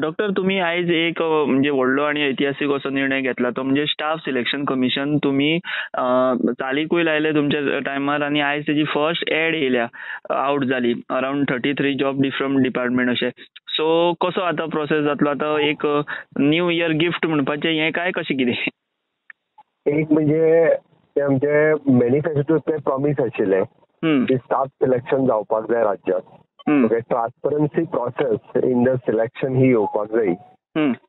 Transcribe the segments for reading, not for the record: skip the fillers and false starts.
Doctor तुम्ही आयज एक म्हणजे व्हडलो आणि ऐतिहासीक असो निर्णय घेतला तो म्हणजे स्टाफ सिलेक्शन कमिशन तुम्ही चालीकूय लायले तुमच्या टायमार आणि आयज तेजी फर्स्ट एड येयल्या आउट जाली अराउंड 33 जॉब फ्रॉम डिपार्टमेंट अशें. सो कसो आतां प्रोसेस जातलो आतां एक न्यू इयर गिफ्ट म्हणपाचें हें काय कशें कितें? एक म्हणजे ते आमचे मॅनिफेस्टोचे प्रॉमिस आशिल्ले की स्टाफ सिलेक्शन जावपाक जाय राज्यात. Okay, transparency process in the selection ही येवपाक जाय.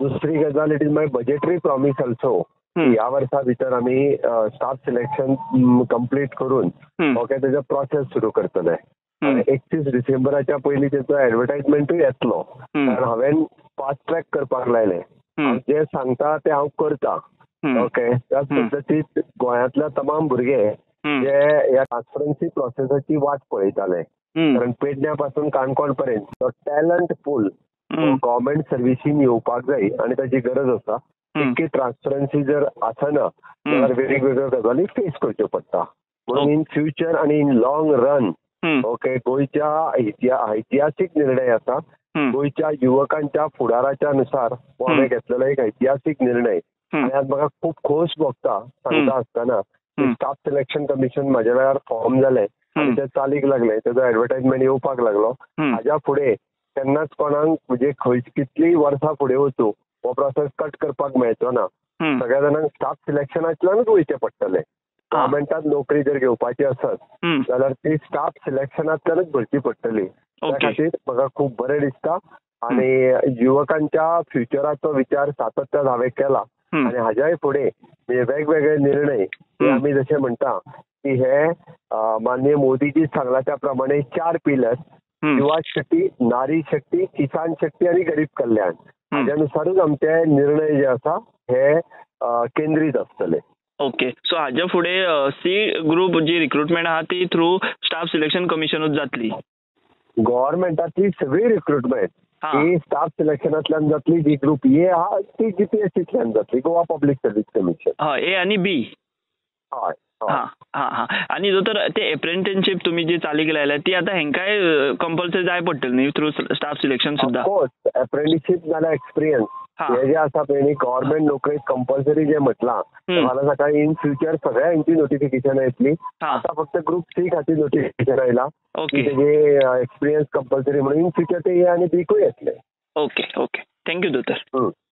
दुसरी गजाल, it is my budgetary promise also. ह्या वर्सा भितर आमी स्टाफ सिलेक्शन कंप्लीट करून ओके तेजो प्रोसेस सुरू करतले. 31 डिसेंबराच्या पयलीं तेचो एडवर्टायजमेंटूय येतलो. कारण हांवें फास्ट ट्रॅक करपाक लायलें. हांव जें सांगता तें हांव करता. ओके, त्याच पद्दतीन गोंयांतले तमाम भुरगे जे ह्या ट्रान्सपरन्सी प्रोसेसाची वाट पळयताले. कारण पेडण्या पासून काणकोण पर्यंत टॅलंट पूल गव्हर्नमेंट सर्व्हिसीन येवपाक जाय आणि ताची गरज आसा. तितकी ट्रान्सपरन्सी जर आसना जाल्यार वेगवेगळ्यो गजाली फेस करच्यो पडटा. म्हणून इन फ्युचर आणि इन लॉंग रन ओके गोंयच्या ऐतिहासीक निर्णय आसा. गोंयच्या युवकांच्या फुडाराच्या नुसार हो हांवें घेतलेलो एक ऐतिहासीक निर्णय. आणि आज म्हाका खूब खोस भोगता सांगता आसतना स्टाफ सिलेक्शन कमिशन म्हाज्या वेळार फॉर्म जालें आणि ते चालीक लागले, तेजो एडवर्टायजमेंट येवपाक लागलो. हाज्या फुडें केन्नाच कोणाक म्हणजे कितलीय वर्सां फुडें वचूं हो प्रोसेस कट करपाक मेळचो ना. सगळ्या जाणांक स्टाफ सिलेक्शनांतल्यानूच वयचें पडटलें. गव्हर्मेंटात नोकरी जर घेवपाची आसत जाल्यार ती स्टाफ सिलेक्शनांतल्यानूच भरची पडटली. त्या खातीर म्हाका खूब बरें दिसता आणि युवकांच्या फ्युचराचो विचार सातत्यान हांवें केला. आणि हाज्याय फुडें म्हणजे वेगवेगळे निर्णय हे आमी जशें म्हणटा की हे माननीय मोदीजी सांगला त्या प्रमाणे 4 पिलर्स युवा शक्ती, नारी शक्ती, किसान शक्ती आणि गरीब कल्याण हाज्या नुसारूच आमचे निर्णय जे आसा हे केंद्रीत आसतले. ओके, सो हाज्या फुडें सी ग्रुप जी रिक्रुटमेंट आहा ती थ्रू स्टाफ सिलेक्शन कमिशनूच जातली. गव्हर्नमेंटाची सगळी रिक्रुटमेंट ही स्टाफ सिलेक्शनांतल्यान जातली. जी ग्रुप ए आहा ती जीपीएससींतल्यान जातली, गोवा पब्लीक सर्व्हिस कमिशन. हय, ए आनी बी. हय. आणि जर तर ते अप्रेंटिसशीप तुम्ही जी चालीक लायल्या ती आता हेंकाय कंपल्सरी जाय पडटली न्ही थ्रू स्टाफ सिलेक्शन सुद्धा. ऑफकोर्स अप्रेंटिसशीप नाल्यार एक्सपिरियन्स हे जे आसा पळय गव्हर्नमेंट नोकरेक कंपल्सरी जे म्हटलां फाल्यां सकाळी इन फ्युचर सगळ्यांची नोटिफिकेशन येतली. आता फक्त ग्रुप सी खातीर नोटिफिकेशन आयला की तेजे एक्सपिरियन्स कंपल्सरी म्हणून इन फ्युचर ते ए आनी बी कूय येतले. Okay, thank you दोतर.